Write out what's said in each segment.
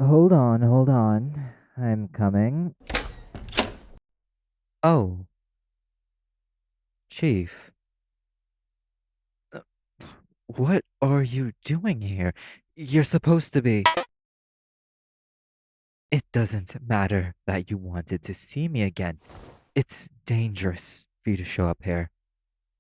Hold on. I'm coming. Oh, Chief. uh, What are you doing here? You're supposed to be. It doesn't matter that you wanted to see me again. It's dangerous for you to show up here,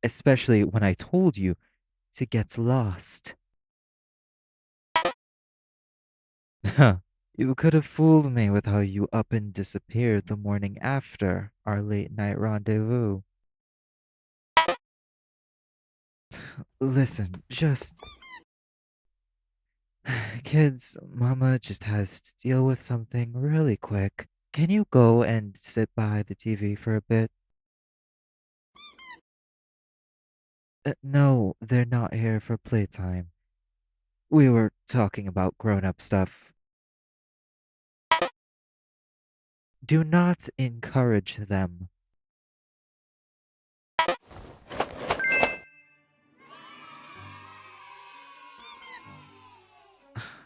especially when I told you to get lost. Huh. You could have fooled me with how you up and disappeared the morning after our late night rendezvous. Listen, just kids, Mama just has to deal with something really quick. Can you go and sit by the TV for a bit? No, they're not here for playtime. We were talking about grown up stuff. Do not encourage them.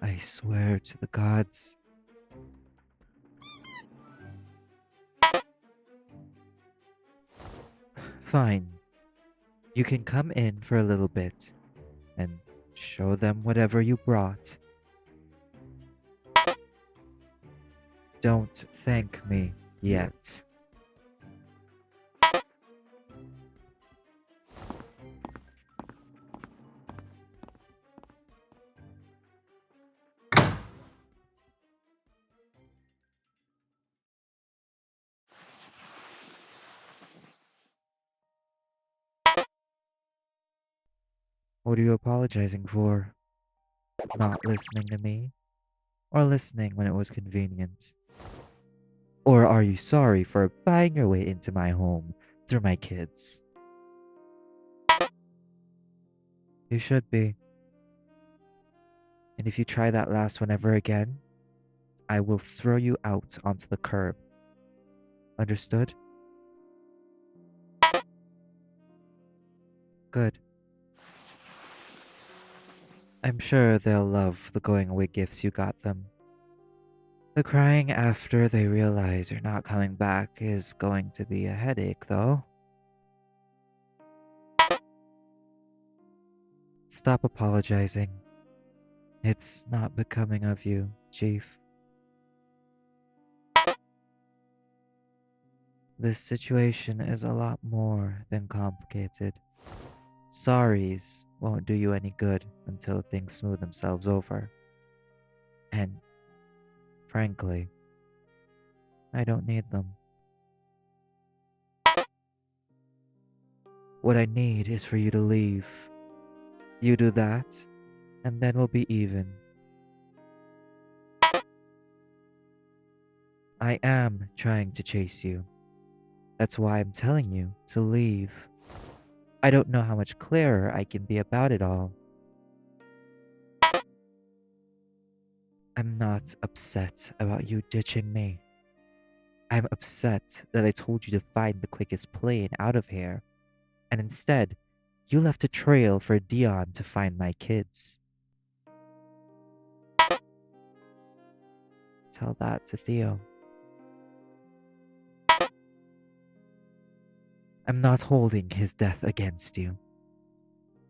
I swear to the gods. Fine. You can come in for a little bit and show them whatever you brought. Don't thank me yet. What are you apologizing for? Not listening to me? Or listening when it was convenient? Or are you sorry for buying your way into my home through my kids? You should be. And if you try that last one ever again, I will throw you out onto the curb. Understood? Good. I'm sure they'll love the going away gifts you got them. The crying after they realize you're not coming back is going to be a headache, though. Stop apologizing. It's not becoming of you, Chief. This situation is a lot more than complicated. Sorries won't do you any good until things smooth themselves over. And frankly, I don't need them. What I need is for you to leave. You do that, and then we'll be even. I am trying to chase you. That's why I'm telling you to leave. I don't know how much clearer I can be about it all. I'm not upset about you ditching me. I'm upset that I told you to find the quickest plane out of here, and instead, you left a trail for Dion to find my kids. Tell that to Theo. I'm not holding his death against you.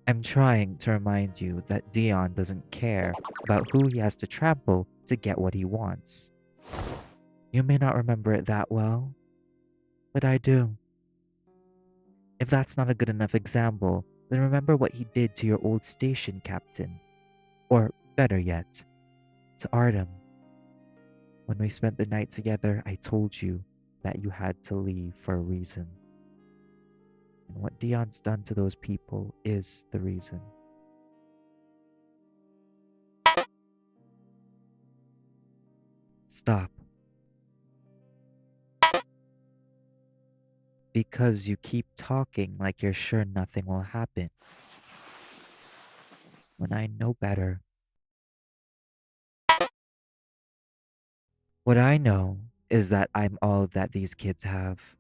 I'm trying to remind you that Dion doesn't care about who he has to trample to get what he wants. You may not remember it that well, but I do. If that's not a good enough example, then remember what he did to your old station captain. Or better yet, to Artem. When we spent the night together, I told you that you had to leave for a reason. And what Dion's done to those people is the reason. Stop. Because you keep talking like you're sure nothing will happen. When I know better. What I know is that I'm all that these kids have.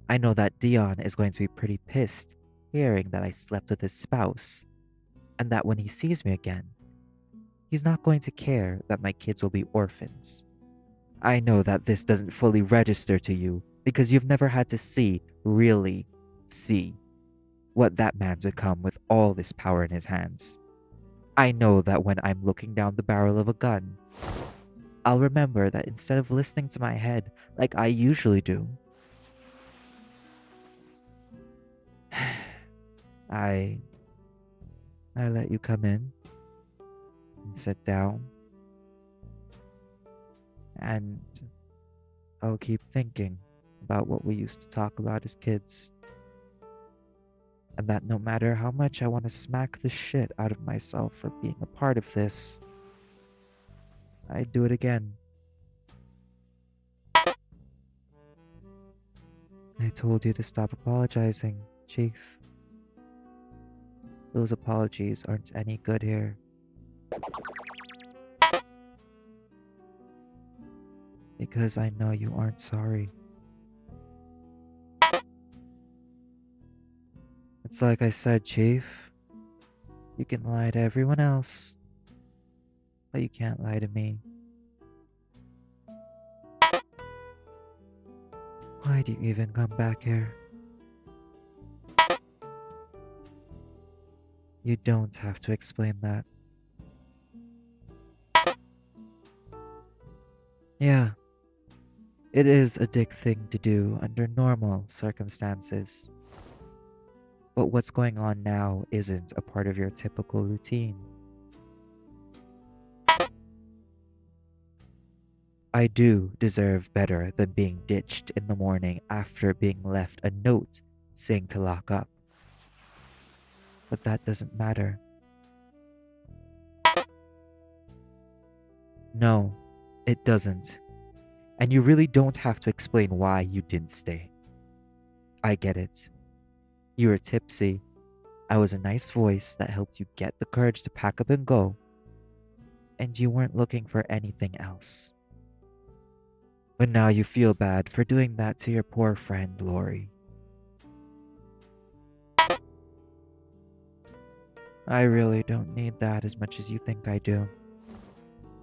I know that Dion is going to be pretty pissed hearing that I slept with his spouse, and that when he sees me again, He's not going to care that my kids will be orphans. I know that this doesn't fully register to you because you've never had to really see, what that man's become with all this power in his hands. I know that when I'm looking down the barrel of a gun, I'll remember that instead of listening to my head like I usually do, I let you come in and sit down, and I'll keep thinking about what we used to talk about as kids. And that no matter how much I want to smack the shit out of myself for being a part of this, I'd do it again. I told you to stop apologizing, Chief. Those apologies aren't any good here. Because I know you aren't sorry. It's like I said, Chief. You can lie to everyone else, but you can't lie to me. Why do you even come back here? You don't have to explain that. Yeah, it is a dick thing to do under normal circumstances. But what's going on now isn't a part of your typical routine. I do deserve better than being ditched in the morning after being left a note saying to lock up. But that doesn't matter. No, it doesn't. And you really don't have to explain why you didn't stay. I get it. You were tipsy. I was a nice voice that helped you get the courage to pack up and go. And you weren't looking for anything else. But now you feel bad for doing that to your poor friend, Lori. I really don't need that as much as you think I do.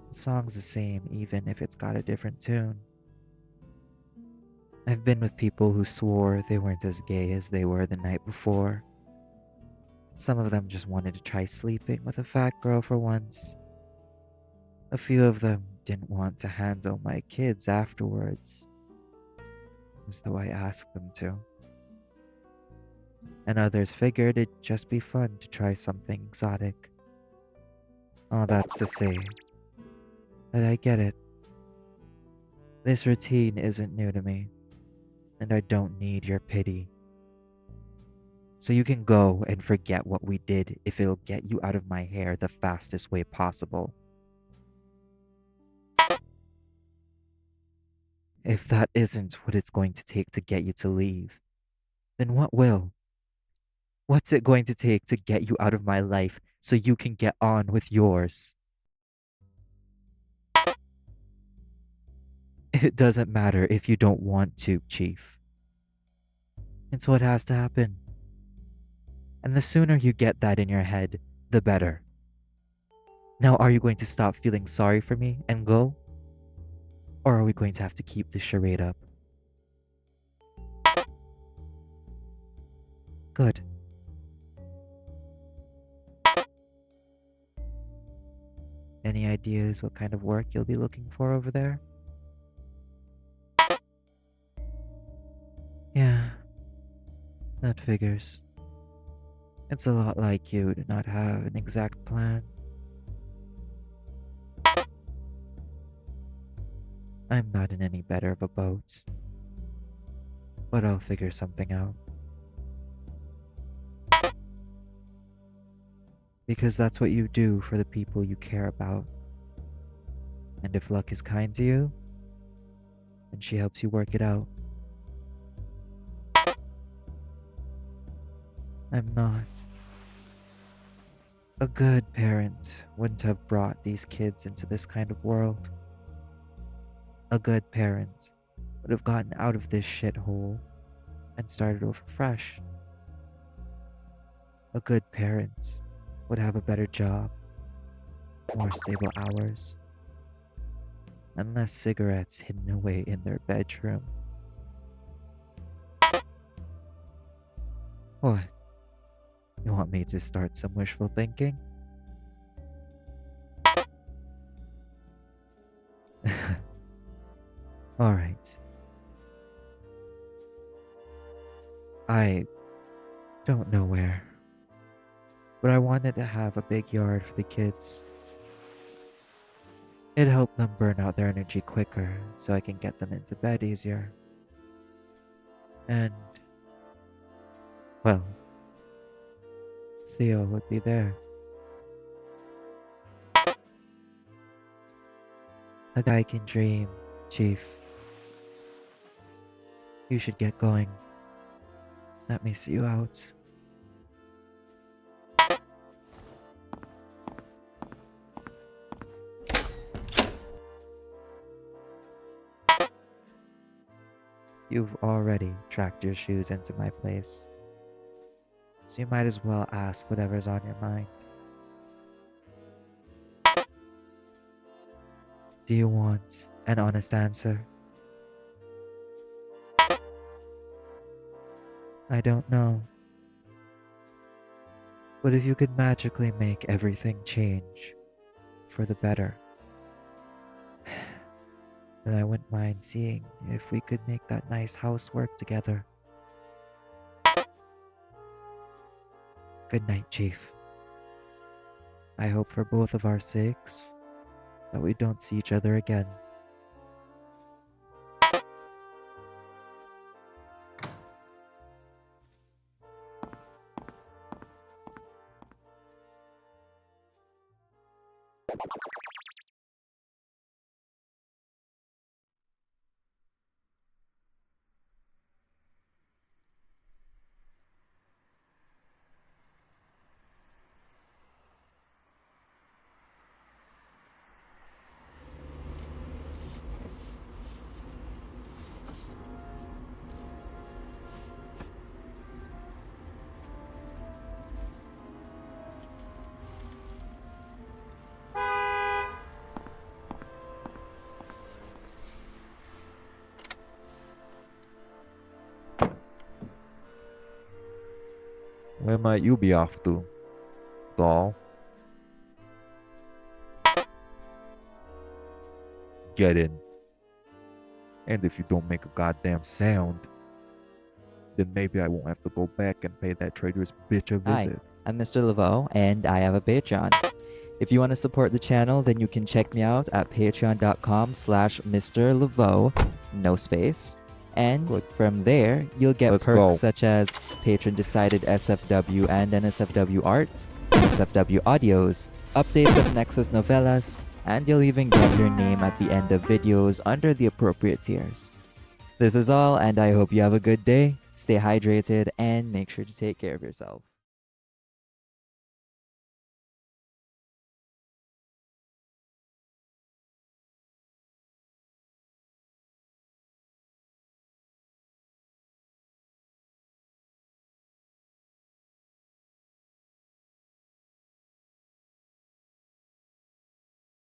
The song's the same even if it's got a different tune. I've been with people who swore they weren't as gay as they were the night before. Some of them just wanted to try sleeping with a fat girl for once. A few of them didn't want to handle my kids afterwards, as though I asked them to. And others figured it'd just be fun to try something exotic. All that's to say that I get it. This routine isn't new to me, and I don't need your pity. So you can go and forget what we did if it'll get you out of my hair the fastest way possible. If that isn't what it's going to take to get you to leave, then what will? What's it going to take to get you out of my life so you can get on with yours? It doesn't matter if you don't want to, Chief. It's what has to happen. And the sooner you get that in your head, the better. Now, are you going to stop feeling sorry for me and go? Or are we going to have to keep this charade up? Good. Any ideas what kind of work you'll be looking for over there? Yeah, that figures. It's a lot like you to not have an exact plan. I'm not in any better of a boat, but I'll figure something out. Because that's what you do for the people you care about. And if luck is kind to you, then she helps you work it out. I'm not. A good parent wouldn't have brought these kids into this kind of world. A good parent would have gotten out of this shithole and started over fresh. A good parent would have a better job, more stable hours, and less cigarettes hidden away in their bedroom. What? You want me to start some wishful thinking? Alright. I don't know where, but I wanted to have a big yard for the kids. It'd help them burn out their energy quicker so I can get them into bed easier. And, well, Theo would be there. A guy can dream, Chief. You should get going. Let me see you out. You've already tracked your shoes into my place, so you might as well ask whatever's on your mind. Do you want an honest answer? I don't know. But if you could magically make everything change for the better, then I wouldn't mind seeing if we could make that nice house work together. Good night, Chief. I hope for both of our sakes that we don't see each other again. Where might you be off to, doll? Get in. And if you don't make a goddamn sound, then maybe I won't have to go back and pay that traitorous bitch a visit. Hi, I'm Mr. Laveau, and I have a Patreon. If you want to support the channel, then you can check me out at patreon.com/Mr. Laveau, no space. And Good. from there, you'll get Let's perks go. such as patron-decided SFW and NSFW art, NSFW audios, updates of NeXus novellas, and you'll even get your name at the end of videos under the appropriate tiers. This is all, and I hope you have a good day, stay hydrated, and make sure to take care of yourself.